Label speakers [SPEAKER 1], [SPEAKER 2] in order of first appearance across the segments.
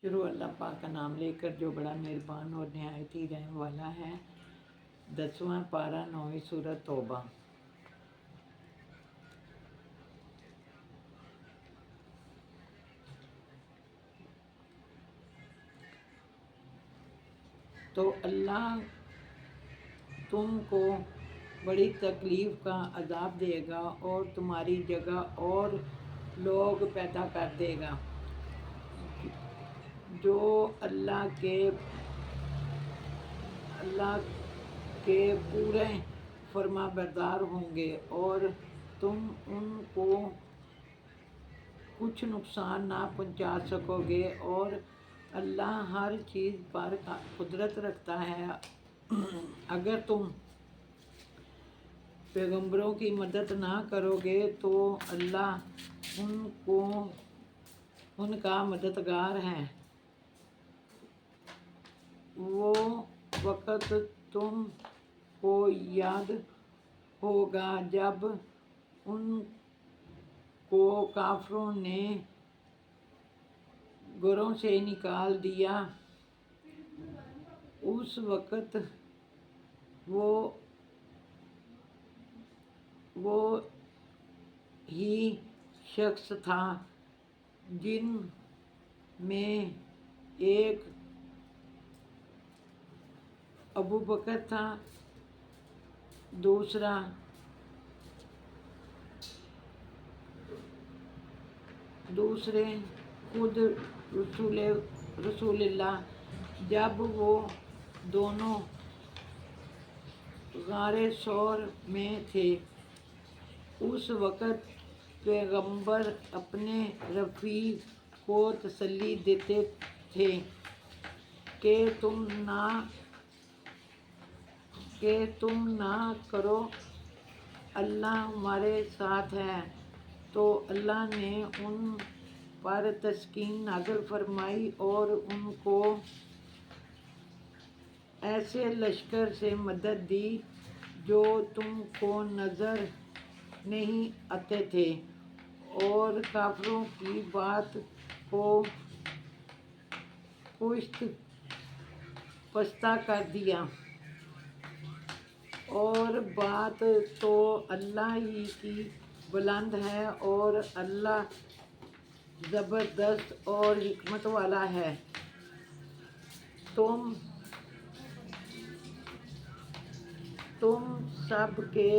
[SPEAKER 1] शुरू अल्लाह पाक का नाम लेकर जो बड़ा मेहरबान और नहायत ही रहने वाला है। 10वां पारा 9वीं सूरत तौबा। तो अल्लाह तुमको बड़ी तकलीफ़ का अजाब देगा और तुम्हारी जगह और लोग पैदा कर देगा जो अल्लाह के पूरे फरमाबरदार होंगे और तुम उनको कुछ नुकसान ना पहुंचा सकोगे। और अल्लाह हर चीज़ पर कुदरत रखता है। अगर तुम पैगंबरों की मदद ना करोगे तो अल्लाह उनका मददगार है। वो वक़्त तुम को याद होगा जब उनको काफिरों ने घरों से निकाल दिया। उस वक़्त वो ही शख्स था जिन में एक अबू बकर था, दूसरे खुद रसूलुल्लाह। जब वो दोनों गारे सौर में थे उस वक़्त पैगंबर अपने रफ़ीक को तसल्ली देते थे कि तुम ना करो, अल्लाह हमारे साथ है। तो अल्लाह ने उन पर तस्कीन नाज़िल फरमाई और उनको ऐसे लश्कर से मदद दी जो तुमको नज़र नहीं आते थे और काफिरों की बात को पुश्त पस्ता कर दिया। और बात तो अल्लाह ही की बुलंद है और अल्लाह ज़बरदस्त और हिकमत वाला है। तुम सब के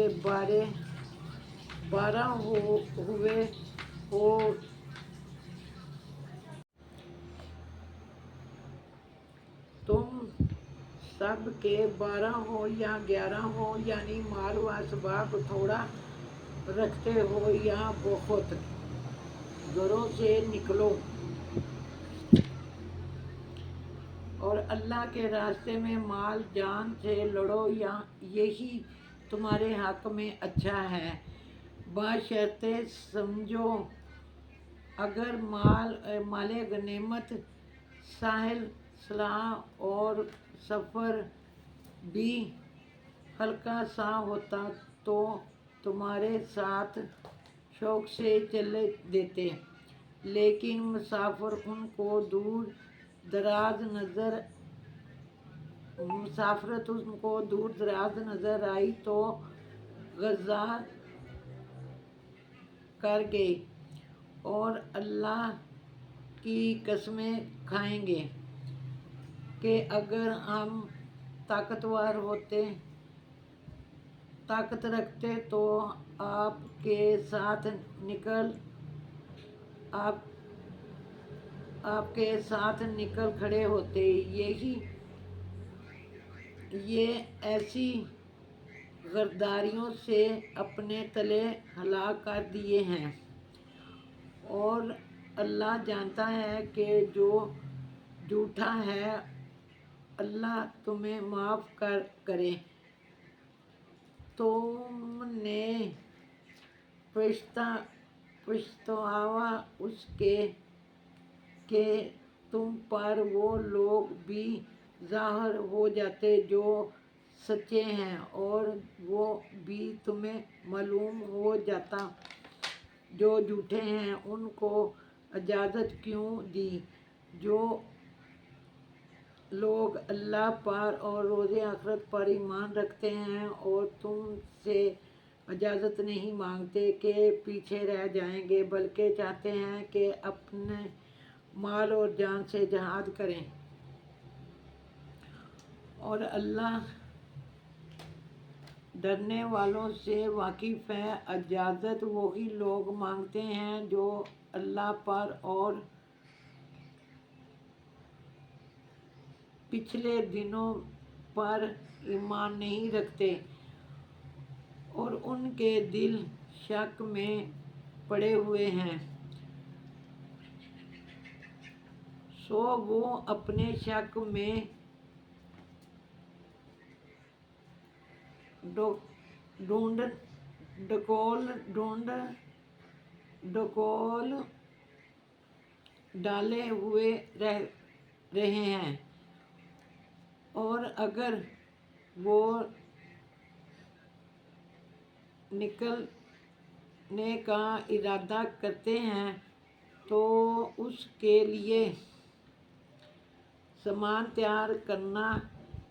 [SPEAKER 1] बारह हो या 11 हो, यानी माल व असबाब थोड़ा रखते हो या बहुत, घरों से निकलो और अल्लाह के रास्ते में माल जान से लड़ो, या यही तुम्हारे हक में अच्छा है। बशर्ते समझो अगर माले गनीमत साहिल सलाह और सफ़र भी हल्का सा होता तो तुम्हारे साथ शौक से चले देते, लेकिन मुसाफिर उनको दूर दराज नज़र आई तो गज़ा कर गए और अल्लाह की कसमें खाएंगे कि अगर हम ताकत रखते तो आपके साथ निकल खड़े होते। ये ऐसी गद्दारियों से अपने तले हलाक कर दिए हैं और अल्लाह जानता है कि जो झूठा है। अल्लाह तुम्हें माफ़ करे। तुमने पछतावा उसके कि तुम पर वो लोग भी ज़ाहिर हो जाते जो सच्चे हैं और वो भी तुम्हें मालूम हो जाता जो झूठे हैं। उनको इजाज़त क्यों दी जो लोग अल्लाह पर और रोज़े आखिरत पर ईमान रखते हैं और तुम से इजाज़त नहीं मांगते कि पीछे रह जाएंगे, बल्कि चाहते हैं कि अपने माल और जान से जहाद करें। और अल्लाह डरने वालों से वाकिफ़ है। इजाज़त वही लोग मांगते हैं जो अल्लाह पर और पिछले दिनों पर ईमान नहीं रखते और उनके दिल शक में पड़े हुए हैं, सो वो अपने शक में डकोल डाले हुए रहे हैं। और अगर वो निकलने का इरादा करते हैं तो उसके लिए सामान तैयार करना,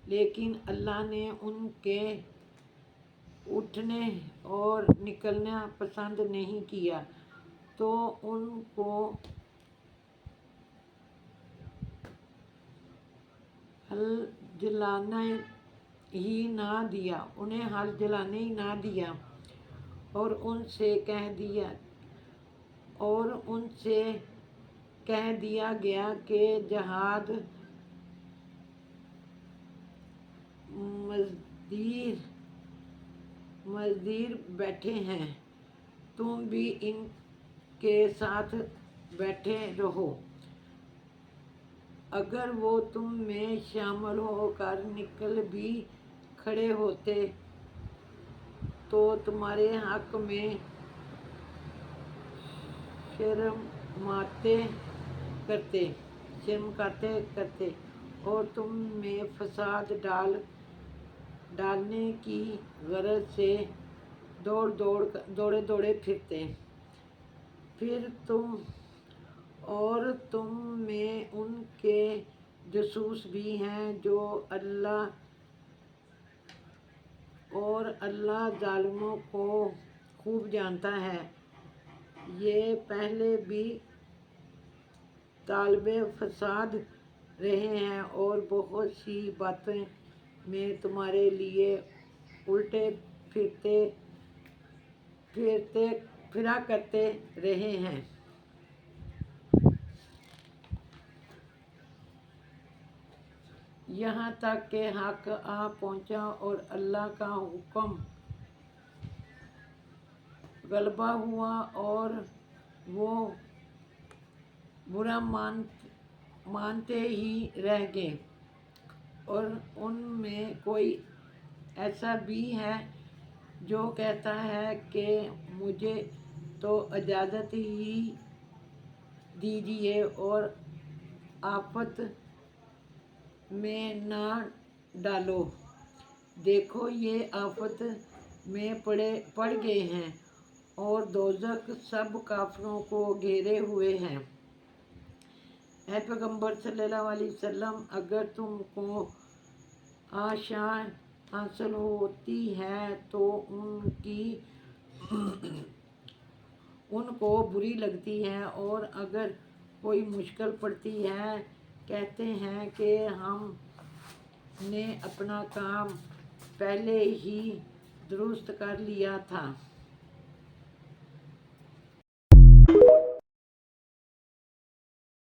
[SPEAKER 1] लेकिन अल्लाह ने उनके उठने और निकलना पसंद नहीं किया, तो उनको हल जलाने ही ना दिया और उनसे कह दिया गया कि जहाद मज़दूर बैठे हैं, तुम भी इनके साथ बैठे रहो। अगर वो तुम में शामिल होकर निकल भी खड़े होते तो तुम्हारे हक में शर्माते करते और तुम में फसाद डालने की गरज से दौड़े फिरते। फिर तुम में उनके जासूस भी हैं जो अल्लाह जालिमों को खूब जानता है। ये पहले भी तालिबे फसाद रहे हैं और बहुत सी बातें में तुम्हारे लिए उल्टे फिरा करते रहे हैं, यहाँ तक कि हक आ पहुँचा और अल्लाह का हुक्म गलबा हुआ और वो बुरा मानते ही रह गए। और उनमें कोई ऐसा भी है जो कहता है कि मुझे तो इजाज़त ही दीजिए और आफत में ना डालो। देखो ये आफत में पड़ गए हैं और दोज़ख सब काफिरों को घेरे हुए हैं। ऐ पैगंबर सल्लल्लाहु अलैहि वसल्लम, अगर तुमको आशा हासिल होती है तो उनको बुरी लगती है, और अगर कोई मुश्किल पड़ती है कहते हैं कि हमने अपना काम पहले ही दुरुस्त कर लिया था।